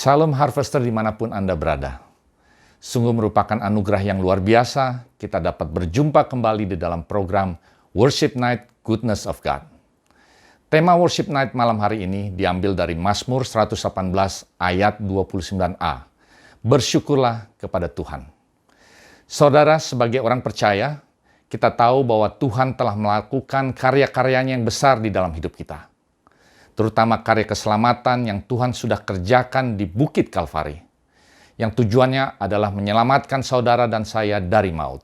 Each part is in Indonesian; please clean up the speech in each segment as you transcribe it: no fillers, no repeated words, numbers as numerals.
Salam Harvester dimanapun Anda berada. Sungguh merupakan anugerah yang luar biasa kita dapat berjumpa kembali di dalam program Worship Night Goodness of God. Tema Worship Night malam hari ini diambil dari Mazmur 118 ayat 29a. Bersyukurlah kepada Tuhan. Saudara, sebagai orang percaya, kita tahu bahwa Tuhan telah melakukan karya-karyanya yang besar di dalam hidup kita. Terutama karya keselamatan yang Tuhan sudah kerjakan di Bukit Kalvari, yang tujuannya adalah menyelamatkan saudara dan saya dari maut.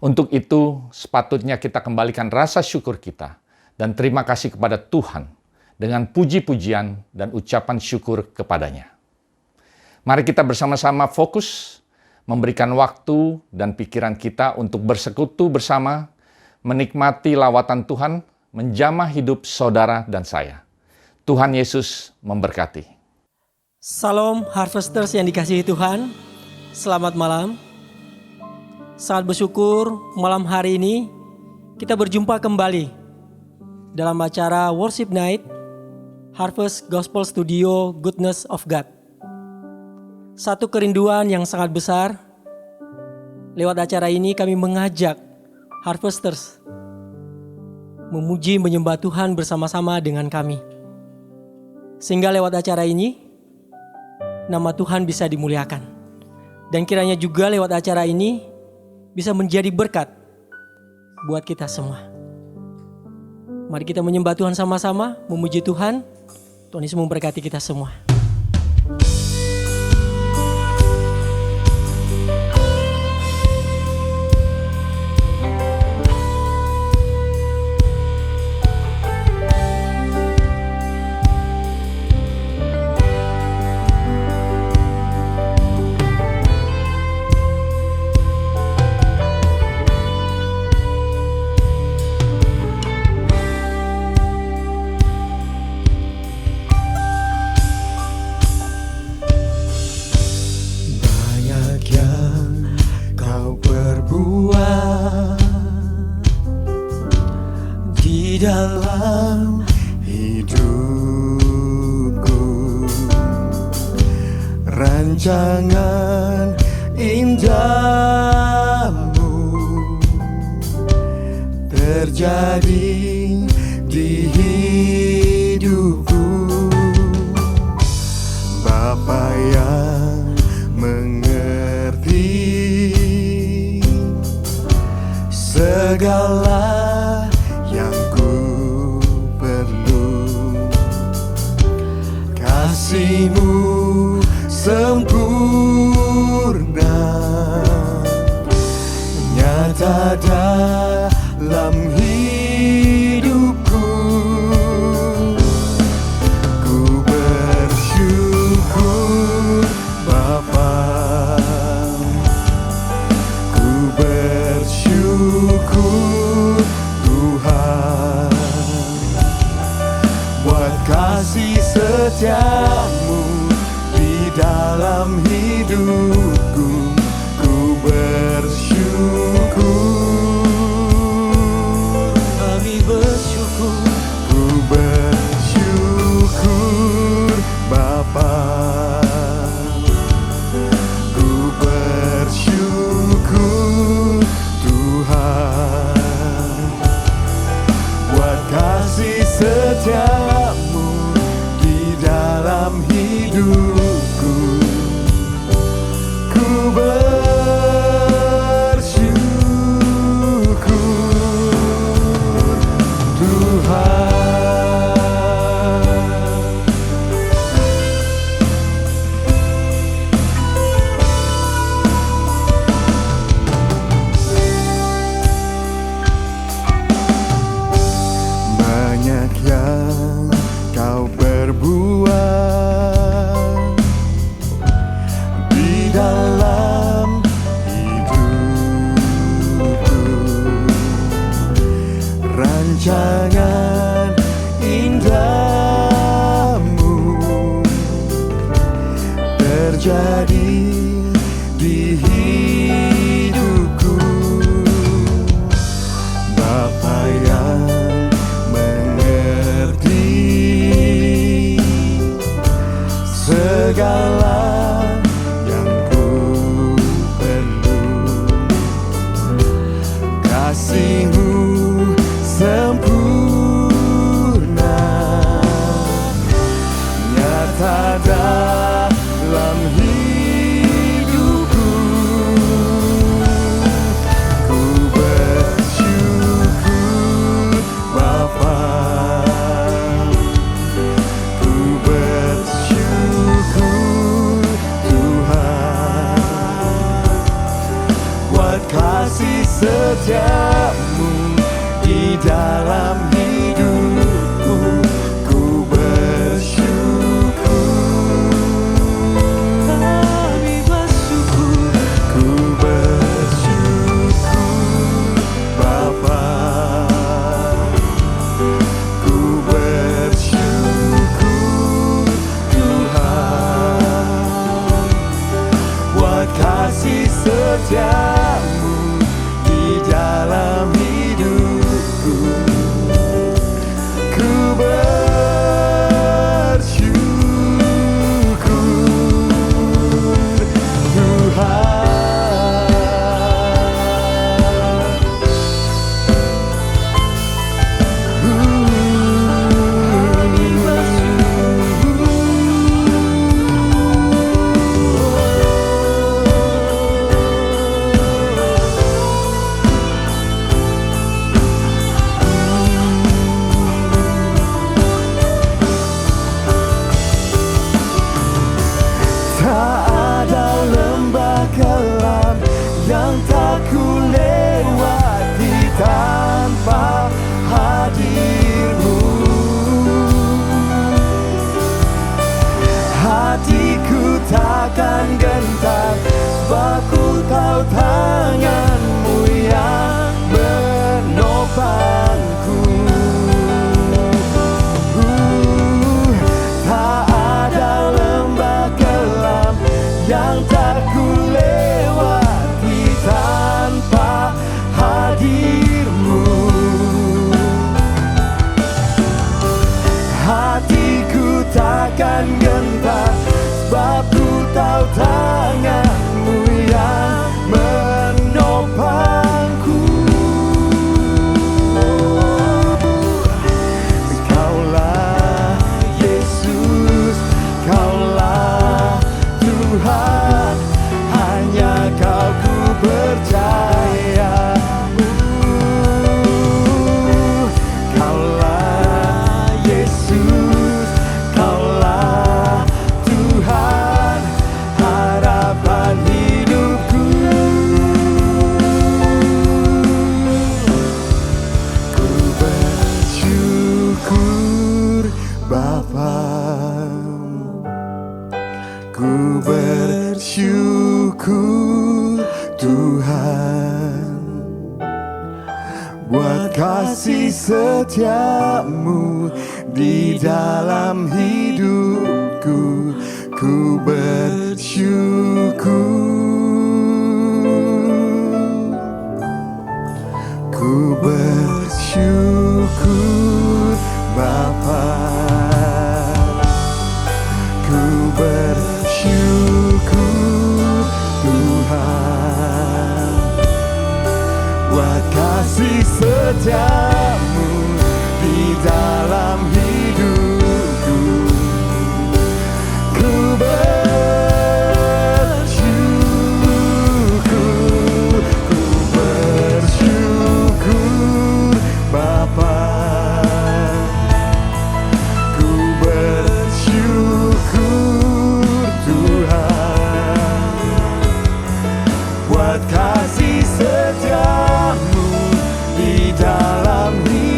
Untuk itu, sepatutnya kita kembalikan rasa syukur kita dan terima kasih kepada Tuhan dengan puji-pujian dan ucapan syukur kepadanya. Mari kita bersama-sama fokus, memberikan waktu dan pikiran kita untuk bersekutu bersama, menikmati lawatan Tuhan, menjamah hidup saudara dan saya. Tuhan Yesus memberkati. Salam Harvesters yang dikasihi Tuhan, selamat malam. Sangat bersyukur malam hari ini kita berjumpa kembali dalam acara Worship Night Harvest Gospel Studio Goodness of God. Satu kerinduan yang sangat besar, lewat acara ini kami mengajak Harvesters memuji menyembah Tuhan bersama-sama dengan kami. Sehingga lewat acara ini, nama Tuhan bisa dimuliakan. Dan kiranya juga lewat acara ini, bisa menjadi berkat buat kita semua. Mari kita menyembah Tuhan sama-sama, memuji Tuhan. Tuhan Yesus memberkati kita semua. Dalam hidupku, rancangan indahmu terjadi di hidupku. Bapa yang mengerti segala kasih-Mu sempurna, nyata dalam hidupku. Ku bersyukur Bapa, ku bersyukur Tuhan, buat kasih setiamu di dalam hidupku. Ku bersyukur, kami bersyukur. Ku bersyukur Bapa, ku bersyukur Tuhan, buat kasih setiamu dalam hidupku. Ku bersyukur Tuhan. Banyak yang Kau berbuat di dalam hidupku, rancangan indahmu terjadi di hidupku. Bapa yang mengerti segala kasih-Mu sempurna, nyata dalam hidupku. Ku bersyukur Bapa, ku bersyukur Tuhan, buat kasih setiamu di dalam hidupku. Ku bersyukur, kami bersyukur, ku bersyukur Bapa, ku bersyukur Tuhan, buat kasih setiamu di dalam hidupku. Ku bersyukur Tuhan. Tak ada lembah kelam yang tak ku lewati tanpa hadir-Mu. Hatiku takkan gentar, sebab ku tahu tangan-Mu yang menopangku. Tak ada lembah kelam yang tak ku lewati tanpa hadir-Mu. Hatiku takkan gentar, sebab ku tahu tangan-Mu yang menopangku. Kaulah Yesus, Kaulah Tuhan, hanya Kau ku percaya. Kaulah Yesus, Kaulah Tuhan, harapan hidupku. Ku bersyukur Bapa, ku bersyukur Tuhan, buat kasih setiamu di dalam hidupku. Ku bersyukur, ku bersyukur Bapa, ku bersyukur Tuhan, buat kasih setiamu di dalam hidupku. Ku bersyukur, ku bersyukur Bapa, ku bersyukur Tuhan, buat kasih setiamu di dalam hidup.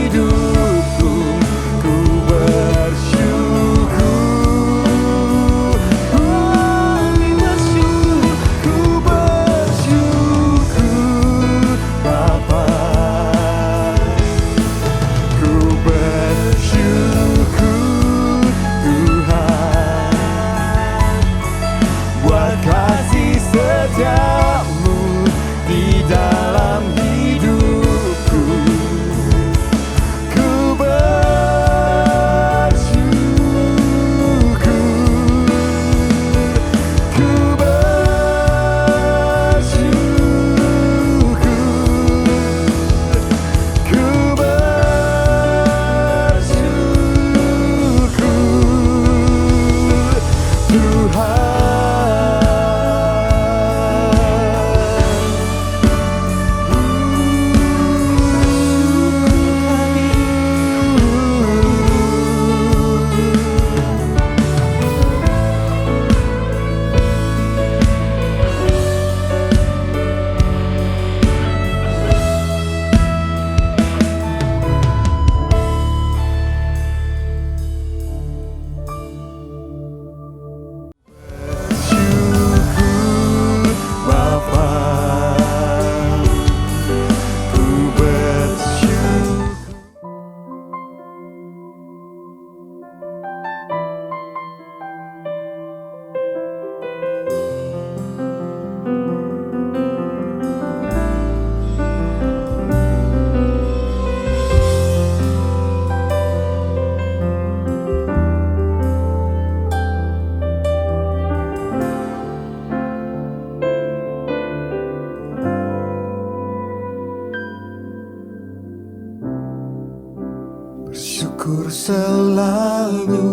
Bersyukur selalu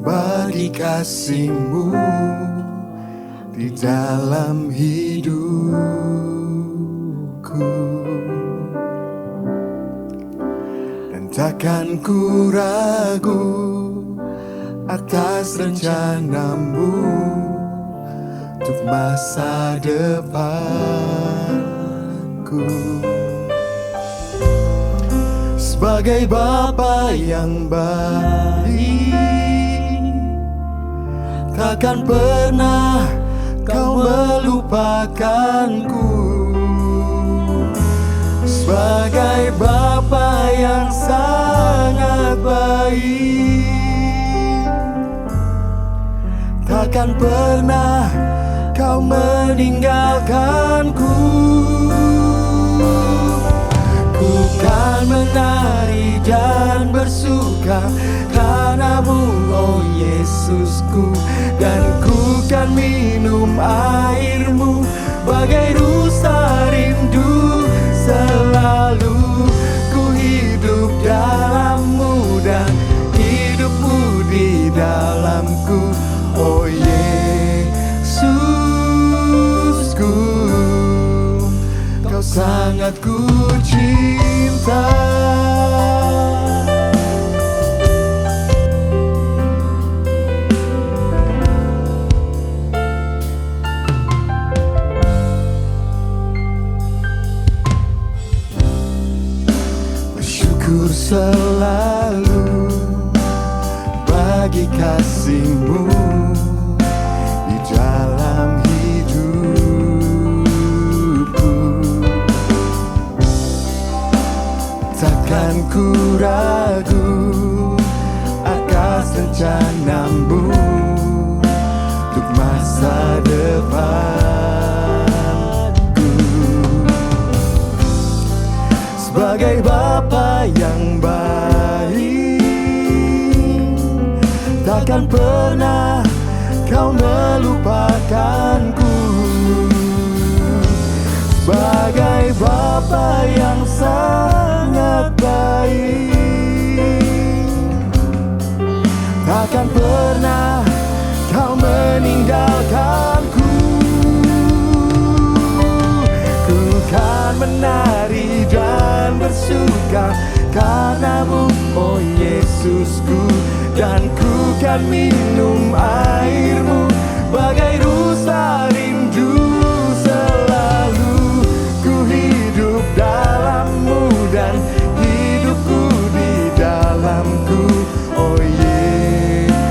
bagi kasih-Mu di dalam hidupku. Dan takkan ku ragu atas rencana-Mu untuk masa depanku. Sebagai Bapa yang baik, takkan pernah Kau melupakanku. Sebagai Bapa yang sangat baik, takkan pernah Kau meninggalkanku. Ku kan menari dan bersuka karena-Mu, oh Yesusku. Dan ku kan minum air-Mu bagai rusa rindu. Selalu ku hidup dalam-Mu dan hidup-Mu di dalamku, oh Yesusku. Kau sangat ku cinta. Bersyukur selalu bagi kasih-Mu di dalam hidupku. Takkan ku ragu atas rencana-Mu untuk masa depanku. Sebagai Bapa yang baik, takkan pernah Kau melupakanku. Sebagai Bapa yang sangat baik, takkan pernah Kau meninggalkanku. Ku kan menari dan bersuka karena-Mu, oh Yesusku. Dan ku kan minum air-Mu bagai rusa rindu. Selalu ku hidup dalam-Mu dan hidupku di dalamku, oh Yesusku.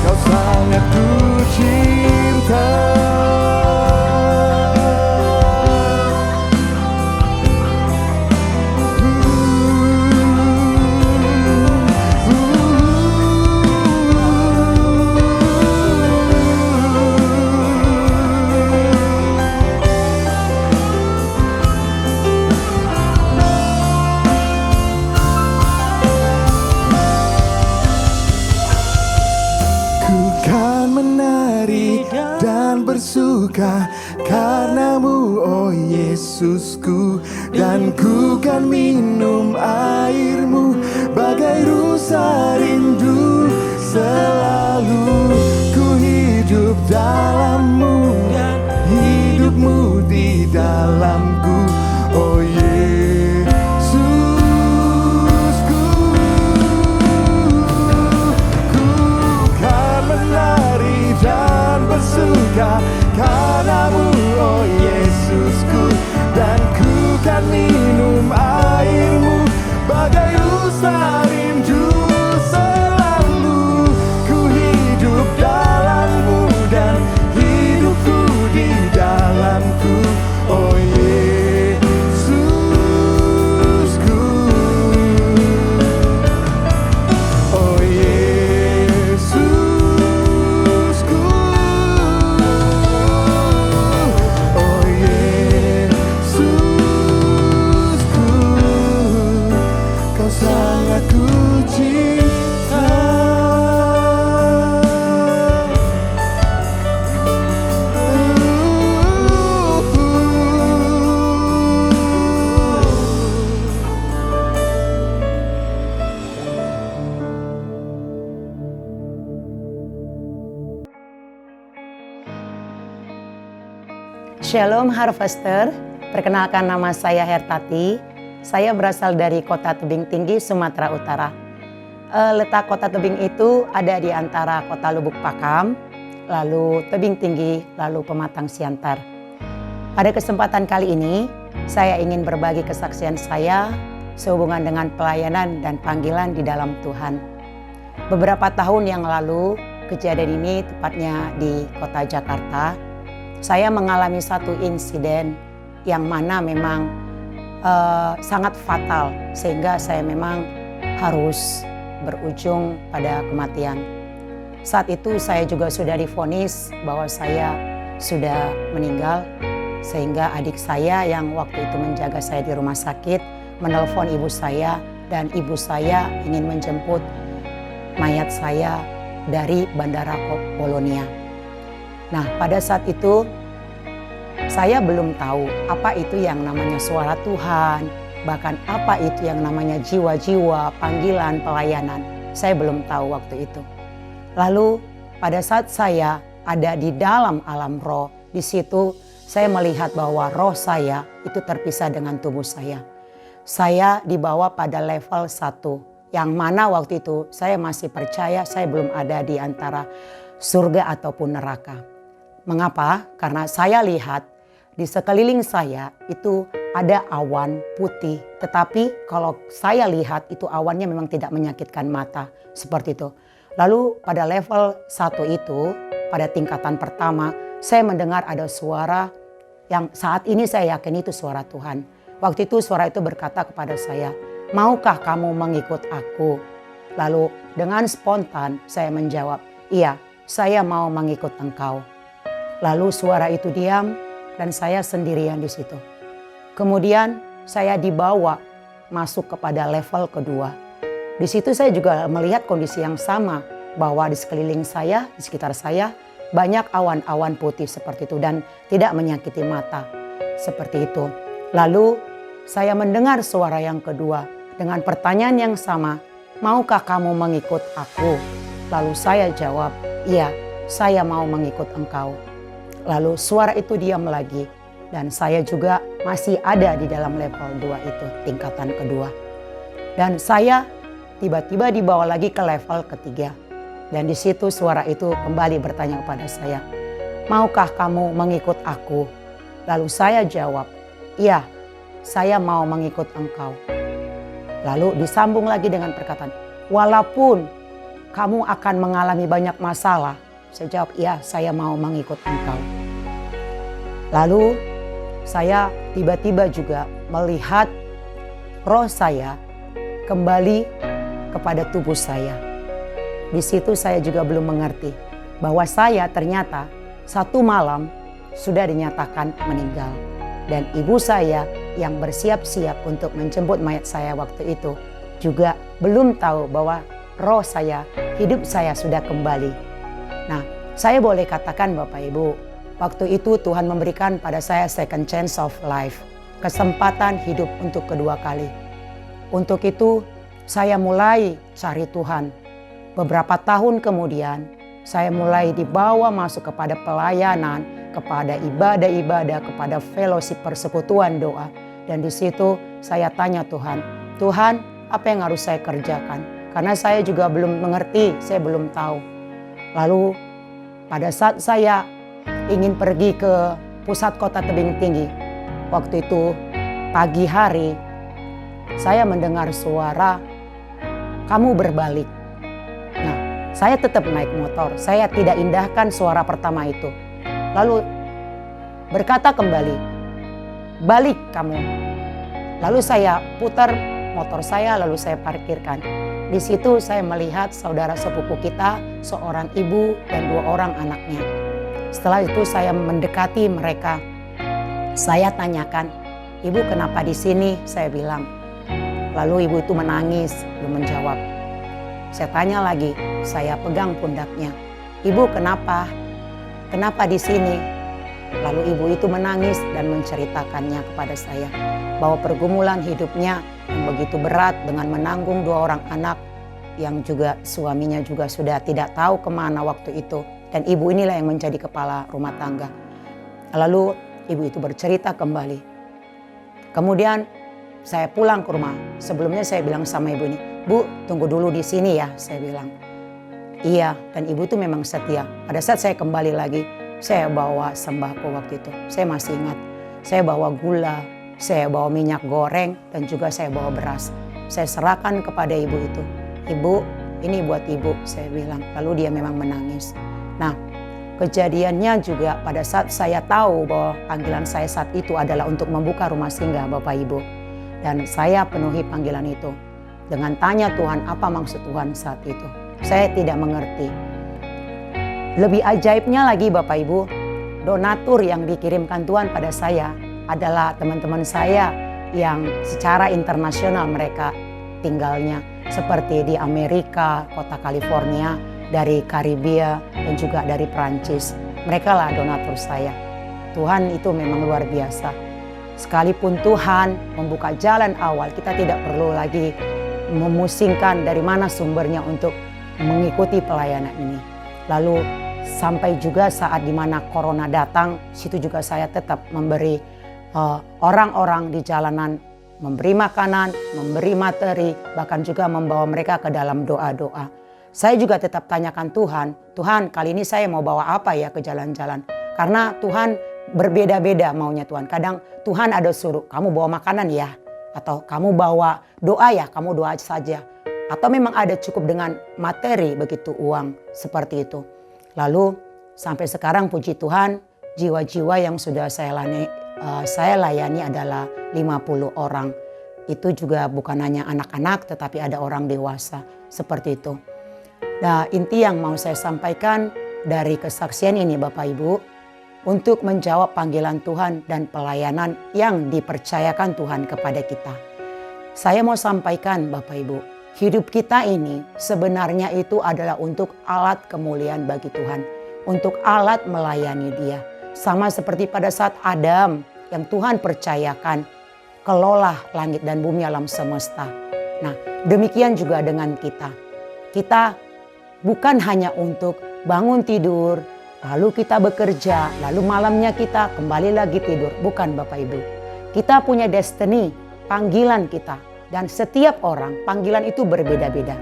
Kau sangat ku cinta. Bersuka karena-Mu, oh Yesusku. Dan ku kan minum air-Mu bagai rusa rindu. Selalu ku hidup dalam-Mu dan hidup-Mu di dalamku, oh Yesusku. Ku kan menari dan bersuka karena-Mu, oh Yesusku. Dan ku kan minum air-Mu bagai rusa rindu. Selalu ku hidup dalam-Mu dan hidupku di dalamku, oh Yesusku. Shalom Harvester, perkenalkan nama saya Hertati. Saya berasal dari Kota Tebing Tinggi, Sumatera Utara. Letak Kota Tebing itu ada di antara Kota Lubuk Pakam, lalu Tebing Tinggi, lalu Pematang Siantar. Pada kesempatan kali ini, saya ingin berbagi kesaksian saya sehubungan dengan pelayanan dan panggilan di dalam Tuhan. Beberapa tahun yang lalu, kejadian ini tepatnya di Kota Jakarta, saya mengalami satu insiden yang mana memang sangat fatal sehingga saya memang harus berujung pada kematian. Saat itu saya juga sudah divonis bahwa saya sudah meninggal sehingga adik saya yang waktu itu menjaga saya di rumah sakit menelpon ibu saya dan ibu saya ingin menjemput mayat saya dari Bandara Polonia. Nah, pada saat itu saya belum tahu apa itu yang namanya suara Tuhan, bahkan apa itu yang namanya jiwa-jiwa, panggilan, pelayanan. Saya belum tahu waktu itu. Lalu pada saat saya ada di dalam alam roh, di situ saya melihat bahwa roh saya itu terpisah dengan tubuh saya. Saya dibawa pada level 1, yang mana waktu itu saya masih percaya saya belum ada di antara surga ataupun neraka. Mengapa? Karena saya lihat di sekeliling saya itu ada awan putih. Tetapi kalau saya lihat itu awannya memang tidak menyakitkan mata. Seperti itu. Lalu pada level 1 itu, pada tingkatan pertama, saya mendengar ada suara yang saat ini saya yakin itu suara Tuhan. Waktu itu suara itu berkata kepada saya, "Maukah kamu mengikut aku?" Lalu dengan spontan saya menjawab, "Iya, saya mau mengikut engkau." Lalu suara itu diam dan saya sendirian di situ. Kemudian saya dibawa masuk kepada level kedua. Di situ saya juga melihat kondisi yang sama bahwa di sekeliling saya, di sekitar saya banyak awan-awan putih seperti itu dan tidak menyakiti mata seperti itu. Lalu saya mendengar suara yang kedua dengan pertanyaan yang sama, "Maukah kamu mengikut aku?" Lalu saya jawab, "Iya, saya mau mengikut engkau." Lalu suara itu diam lagi dan saya juga masih ada di dalam level 2 itu, tingkatan kedua. Dan saya tiba-tiba dibawa lagi ke level ketiga. Dan di situ suara itu kembali bertanya kepada saya, "Maukah kamu mengikut aku?" Lalu saya jawab, "Iya, saya mau mengikut engkau." Lalu disambung lagi dengan perkataan, "Walaupun kamu akan mengalami banyak masalah." Saya jawab, "Iya, saya mau mengikut engkau." Lalu saya tiba-tiba juga melihat roh saya kembali kepada tubuh saya. Di situ saya juga belum mengerti bahwa saya ternyata satu malam sudah dinyatakan meninggal. Dan ibu saya yang bersiap-siap untuk menjemput mayat saya waktu itu juga belum tahu bahwa roh saya, hidup saya sudah kembali. Nah, saya boleh katakan Bapak Ibu, waktu itu Tuhan memberikan pada saya second chance of life, kesempatan hidup untuk kedua kali. Untuk itu saya mulai cari Tuhan. Beberapa tahun kemudian saya mulai dibawa masuk kepada pelayanan, kepada ibadah-ibadah, kepada fellowship persekutuan doa. Dan di situ saya tanya Tuhan, "Tuhan, apa yang harus saya kerjakan?" Karena saya juga belum mengerti, saya belum tahu. Lalu pada saat saya ingin pergi ke pusat kota Tebing Tinggi, waktu itu pagi hari, saya mendengar suara, "Kamu berbalik." Nah, saya tetap naik motor, saya tidak indahkan suara pertama itu. Lalu berkata kembali, "Balik kamu." Lalu saya putar motor saya, lalu saya parkirkan. Di situ saya melihat saudara sepupu kita, seorang ibu dan 2 orang anaknya. Setelah itu saya mendekati mereka. Saya tanyakan, "Ibu kenapa di sini?" Saya bilang. Lalu ibu itu menangis, belum menjawab. Saya tanya lagi, saya pegang pundaknya. "Ibu kenapa? Kenapa di sini?" Lalu ibu itu menangis dan menceritakannya kepada saya bahwa pergumulan hidupnya yang begitu berat dengan menanggung 2 orang anak yang juga suaminya juga sudah tidak tahu kemana waktu itu. Dan ibu inilah yang menjadi kepala rumah tangga. Lalu ibu itu bercerita kembali. Kemudian saya pulang ke rumah. Sebelumnya saya bilang sama ibu ini, "Bu, tunggu dulu di sini ya," saya bilang. Iya, dan ibu itu memang setia. Pada saat saya kembali lagi, saya bawa sembako waktu itu. Saya masih ingat, saya bawa gula, saya bawa minyak goreng, dan juga saya bawa beras. Saya serahkan kepada ibu itu. "Ibu, ini buat ibu," saya bilang. Lalu dia memang menangis. Nah, kejadiannya juga pada saat saya tahu bahwa panggilan saya saat itu adalah untuk membuka rumah singgah Bapak Ibu. Dan saya penuhi panggilan itu dengan tanya Tuhan, apa maksud Tuhan saat itu. Saya tidak mengerti. Lebih ajaibnya lagi Bapak Ibu, donatur yang dikirimkan Tuhan pada saya adalah teman-teman saya yang secara internasional mereka tinggalnya. Seperti di Amerika, kota California, dari Karibia, dan juga dari Prancis. Mereka lah donatur saya. Tuhan itu memang luar biasa. Sekalipun Tuhan membuka jalan awal, kita tidak perlu lagi memusingkan dari mana sumbernya untuk mengikuti pelayanan ini. Lalu sampai juga saat dimana corona datang, situ juga saya tetap memberi orang-orang di jalanan, memberi makanan, memberi materi, bahkan juga membawa mereka ke dalam doa-doa. Saya juga tetap tanyakan Tuhan, kali ini saya mau bawa apa ya ke jalan-jalan. Karena Tuhan berbeda-beda maunya Tuhan. Kadang Tuhan ada suruh, kamu bawa makanan ya. Atau kamu bawa doa ya, kamu doa saja. Atau memang ada cukup dengan materi, begitu uang, seperti itu. Lalu sampai sekarang puji Tuhan, jiwa-jiwa yang sudah saya layani adalah 50 orang. Itu juga bukan hanya anak-anak, tetapi ada orang dewasa, seperti itu. Nah, inti yang mau saya sampaikan dari kesaksian ini Bapak Ibu, untuk menjawab panggilan Tuhan dan pelayanan yang dipercayakan Tuhan kepada kita. Saya mau sampaikan Bapak Ibu, hidup kita ini sebenarnya itu adalah untuk alat kemuliaan bagi Tuhan. Untuk alat melayani Dia. Sama seperti pada saat Adam yang Tuhan percayakan, kelola langit dan bumi alam semesta. Nah, demikian juga dengan kita. Kita bukan hanya untuk bangun tidur, lalu kita bekerja, lalu malamnya kita kembali lagi tidur. Bukan Bapak Ibu. Kita punya destiny, panggilan kita. Dan setiap orang panggilan itu berbeda-beda.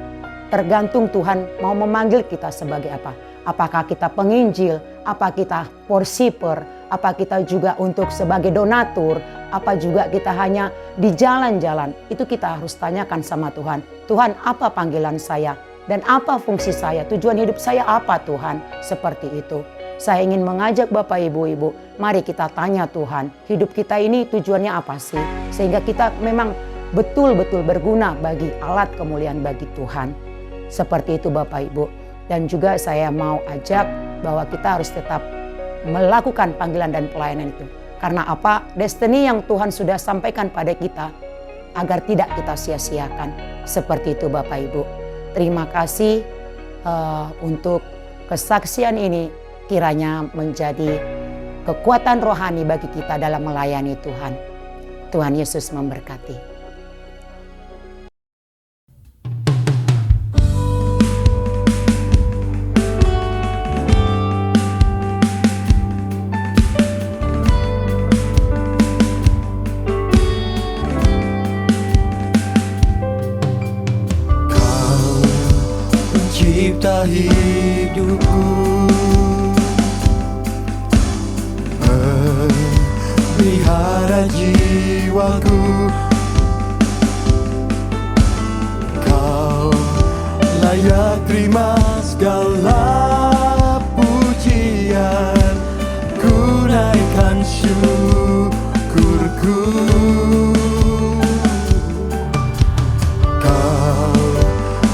Tergantung Tuhan mau memanggil kita sebagai apa. Apakah kita penginjil, apa kita porsiper, apa kita juga untuk sebagai donatur, apa juga kita hanya di jalan-jalan. Itu kita harus tanyakan sama Tuhan. Tuhan, apa panggilan saya? Dan apa fungsi saya? Tujuan hidup saya apa Tuhan? Seperti itu. Saya ingin mengajak Bapak Ibu-Ibu, mari kita tanya Tuhan, hidup kita ini tujuannya apa sih? Sehingga kita memang betul-betul berguna bagi alat kemuliaan bagi Tuhan. Seperti itu Bapak Ibu. Dan juga saya mau ajak bahwa kita harus tetap melakukan panggilan dan pelayanan itu. Karena apa? Destiny yang Tuhan sudah sampaikan pada kita agar tidak kita sia-siakan. Seperti itu Bapak Ibu. Terima kasih untuk kesaksian ini kiranya menjadi kekuatan rohani bagi kita dalam melayani Tuhan. Tuhan Yesus memberkati. Cipta hidupku, pelihara jiwaku. Kau layak terima segala pujian, ku naikkan syukurku.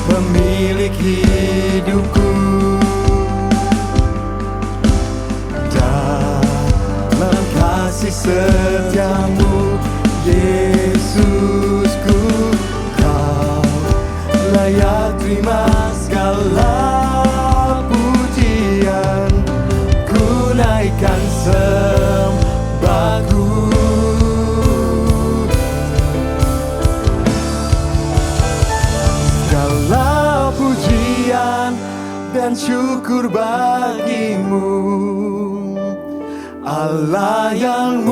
Pemilik hidupku, dalam kasih setiamu Yesusku, kau layak terima segala pujian, ku naikkan sembahku. Dan syukur bagimu, Allah yang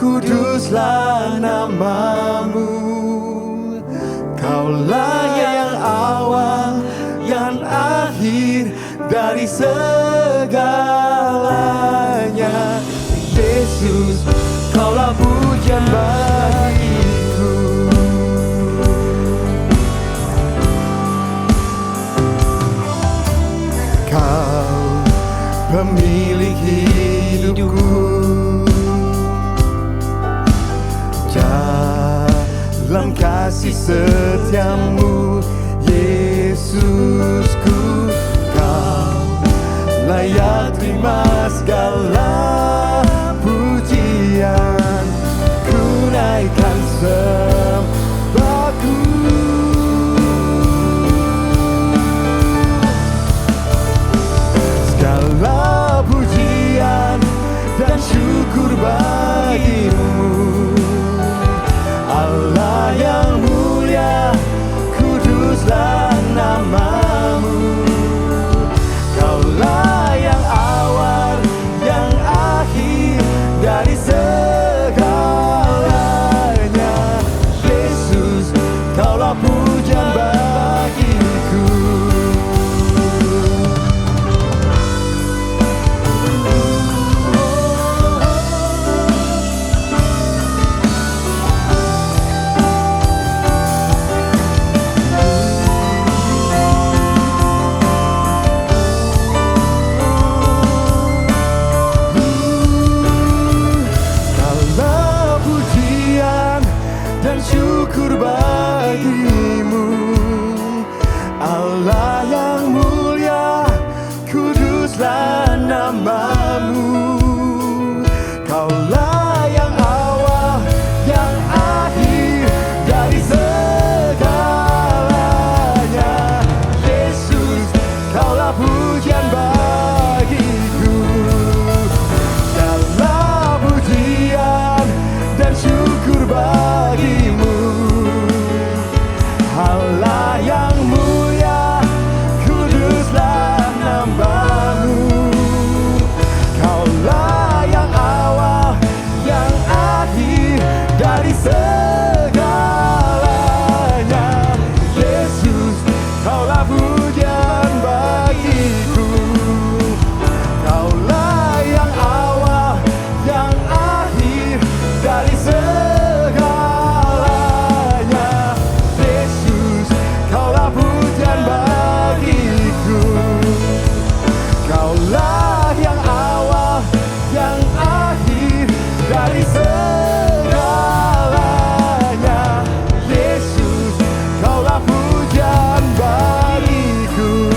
kuduslah namamu. Kaulah yang awal, yang akhir dari segalanya. Yesus, kaulah pujian bagiku. Kau pemilik hidupku, dalam kasih setiamu, Yesusku, kau layak terima segala pujian. Ku naikkan sembahku, segala pujian dan syukur bagimu. Allah yang mulia, kuduslah namamu. Kaulah yang awal, yang akhir dari segalanya. Yesus, kaulah pujian bagiku. Syukur bagimu, Allah yang mulia, kuduslah namamu. Kaulah yang awal, yang akhir dari segalanya. Yesus, kaulah pujian bagiku. Segala pujian dan syukur bagimu. Allah yang mulia, kuduslah namamu. Kaulah yang awal, yang akhir dari segalanya. Yesus, kaulah pujian bagiku. Kaulah yang awal, yang akhir dari segalanya. Kaulah pujian bagiku. Kaulah yang awal, yang akhir dari segalanya. Yesus, kaulah pujian bagiku.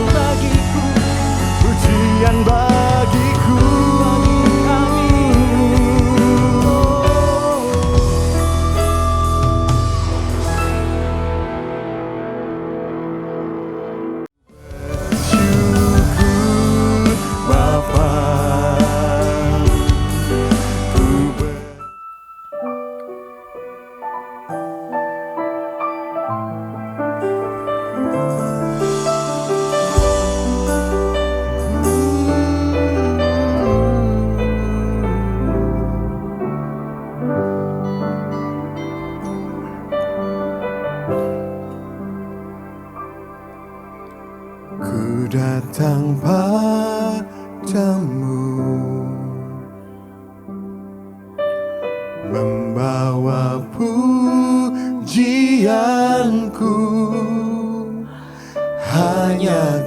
Bagiku, pujian bagiku. Ku datang padamu, membawa pujianku, hanya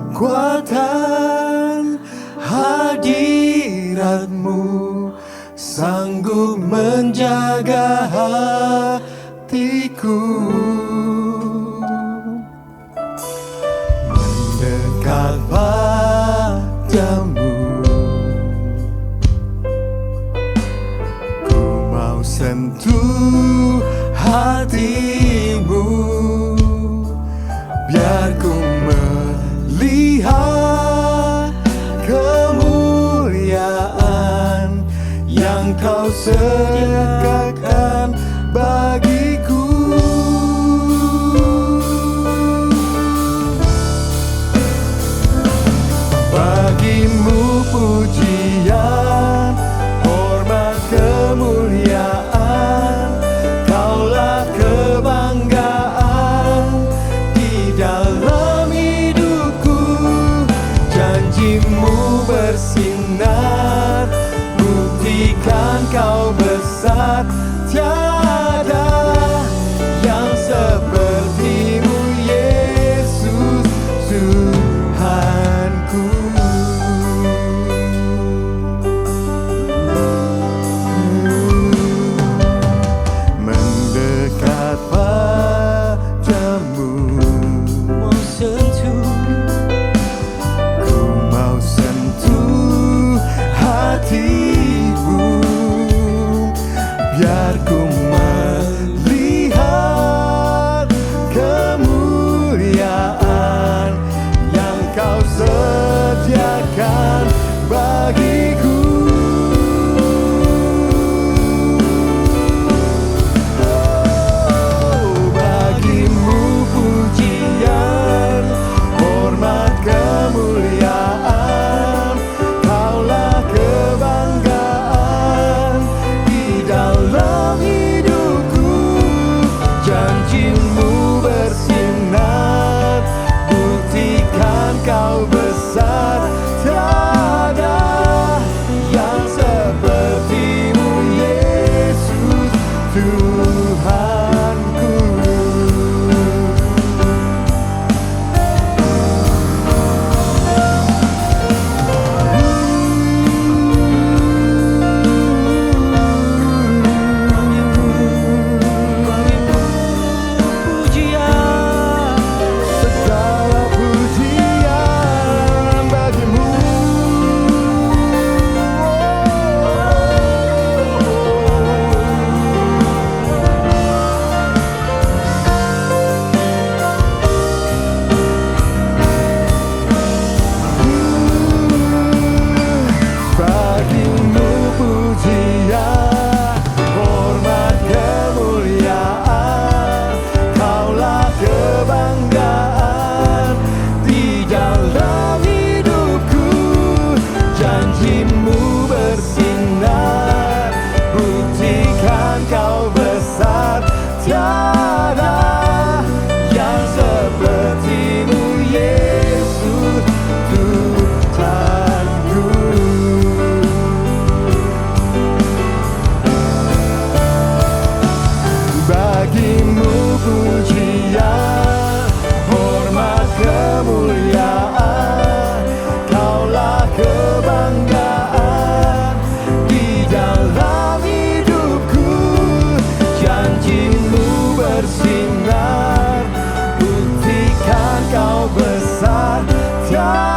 kekuatan hadiratmu sanggup menjaga hatiku. Mendekat padamu, ku mau sentuh hatimu, biar ku melihat kemuliaan yang kau sediakan bagiku. bagimu pujian, hormat, kemuliaan. Kaulah kebanggaan di dalam hidupku. Janjimu bersinar, buktikan kau besar. Tiada yang sepertimu, Yesus Tuhanku. Mendekat padamu, Mau sentuh ku mau sentuh hatimu. Biar ku melihat kemuliaan yang kau sediakan bagiku. Oh, bagimu pujian, hormat, kemuliaan. Kaulah kebanggaan di dalam hidupku. Janjimu bersinar, buktikan kau besar. Tiada yang sepertimu, Yesus Tuhanku. pujian. Segala pujian bagimu. Bagimu pujian, hormat, kemuliaan. Kaulah kebanggaan di dalam hidupku. Janjimu bersinar, buktikan kau besar. Tiada yang sepertimu, Yesus Tuhanku. Bagimu pujian, hormat, kemuliaan. Kaulah kebanggaan di dalam hidupku. Janjimu bersinar, buktikan kau besar. Tiada